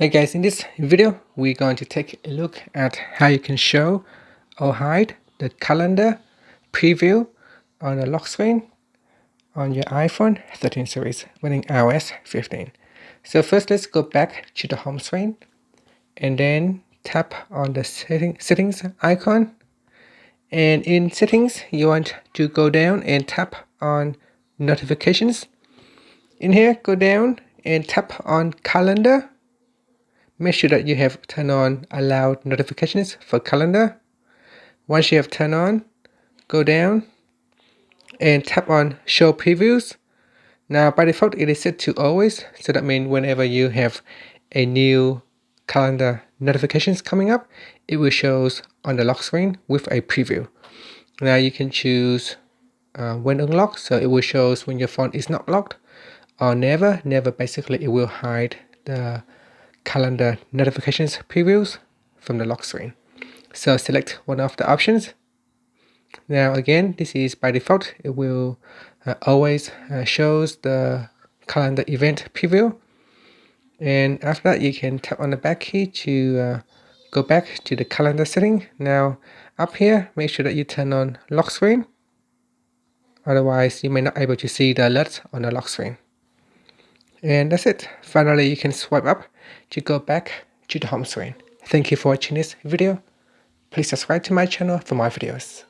Hey guys, in this video we're going to take a look at how you can show or hide the calendar preview on a lock screen on your iPhone 13 series running iOS 15. So first let's go back to the home screen and then tap on the settings icon, and in settings you want to go down and tap on notifications. In here, go down and tap on calendar. Make sure that you have turned on allowed notifications for calendar. Once you have turned on, go down and tap on show previews. Now by default it is set to always, so that means whenever you have a new calendar notifications coming up, it will show on the lock screen with a preview. Now you can choose when unlocked, so it will show when your phone is not locked, or never. Basically it will hide the calendar notifications previews from the lock screen. So select one of the options. Now again, this is by default. It will always shows the calendar event preview, and after that you can tap on the back key to go back to the calendar setting. Now up here, make sure that you turn on lock screen, otherwise you may not able to see the alerts on the lock screen. And that's it. Finally, you can swipe up to go back to the home screen. Thank you for watching this video. Please subscribe to my channel for more videos.